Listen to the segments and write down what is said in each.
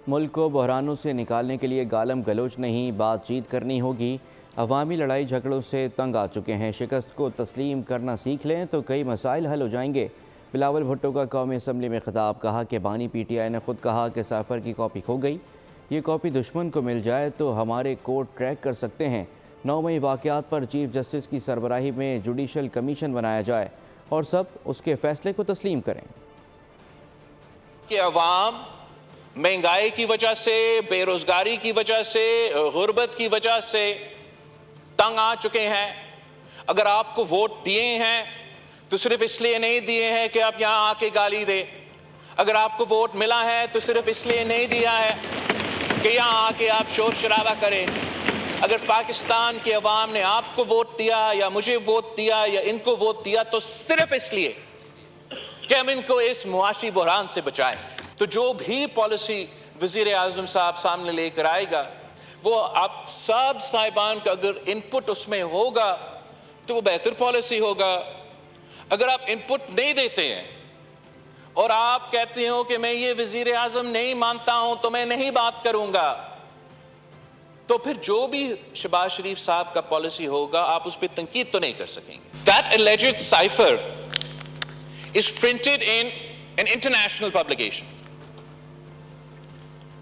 ملک کو بحرانوں سے نکالنے کے لیے گالم گلوچ نہیں، بات چیت کرنی ہوگی۔ عوامی لڑائی جھگڑوں سے تنگ آ چکے ہیں، شکست کو تسلیم کرنا سیکھ لیں تو کئی مسائل حل ہو جائیں گے۔ بلاول بھٹو کا قومی اسمبلی میں خطاب، کہا کہ بانی پی ٹی آئی نے خود کہا کہ سائفر کی کاپی کھو گئی، یہ کاپی دشمن کو مل جائے تو ہمارے کوڈ ٹریک کر سکتے ہیں۔ 9 مئی واقعات پر چیف جسٹس کی سربراہی میں جوڈیشل کمیشن بنایا جائے اور سب اس کے فیصلے کو تسلیم کریں۔ کہ عوام مہنگائی کی وجہ سے، بے روزگاری کی وجہ سے، غربت کی وجہ سے تنگ آ چکے ہیں۔ اگر آپ کو ووٹ دیے ہیں تو صرف اس لیے نہیں دیے ہیں کہ آپ یہاں آ کے گالی دیں۔ اگر آپ کو ووٹ ملا ہے تو صرف اس لیے نہیں دیا ہے کہ یہاں آ کے آپ شور شرابہ کریں۔ اگر پاکستان کی عوام نے آپ کو ووٹ دیا یا مجھے ووٹ دیا یا ان کو ووٹ دیا تو صرف اس لیے کہ ہم ان کو اس معاشی بحران سے بچائیں۔ تو جو بھی پالیسی وزیر اعظم صاحب سامنے لے کر آئے گا، وہ آپ سب صاحبان کا اگر انپٹ اس میں ہوگا تو وہ بہتر پالیسی ہوگا۔ اگر آپ انپٹ نہیں دیتے ہیں اور آپ کہتے ہو کہ میں یہ وزیر اعظم نہیں مانتا ہوں تو میں نہیں بات کروں گا، تو پھر جو بھی شہباز شریف صاحب کا پالیسی ہوگا آپ اس پہ تنقید تو نہیں کر سکیں گے۔ That alleged cipher is printed in an international publication.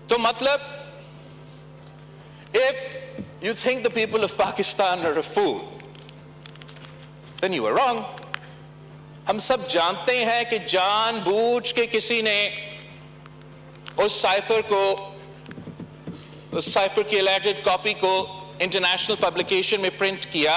تو مطلب if you think the people of Pakistan are a fool, then you are wrong. ہم سب جانتے ہیں کہ جان بوجھ کے کسی نے اس سائفر کی alleged کاپی کو انٹرنیشنل پبلیکیشن میں پرنٹ کیا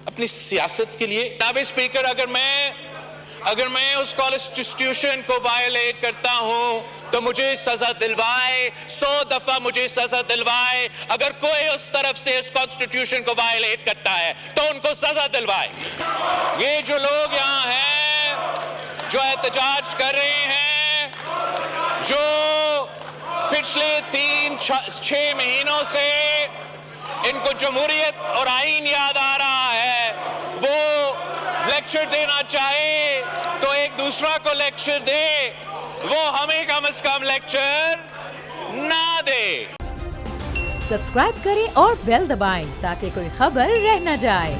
اپنی سیاست کے لیے۔ جناب اسپیکر، اگر میں اس کانسٹیٹیوشن کو وائلیٹ کرتا ہوں تو مجھے سزا دلوائے، 100 دفعہ مجھے سزا دلوائے۔ اگر کوئی اس طرف سے اس کانسٹیٹیوشن کو وائلیٹ کرتا ہے تو ان کو سزا دلوائے۔ یہ جو لوگ یہاں ہیں جو احتجاج کر رہے ہیں، جو پچھلے 3-6 مہینوں سے ان کو جمہوریت اور آئین یاد آ رہا ہے، وہ لیکچر دینا چاہے تو ایک دوسرا کو لیکچر دے، وہ ہمیں کم از کم لیکچر نہ دے۔ سبسکرائب کریں اور بیل دبائیں تاکہ کوئی خبر رہ نہ جائے۔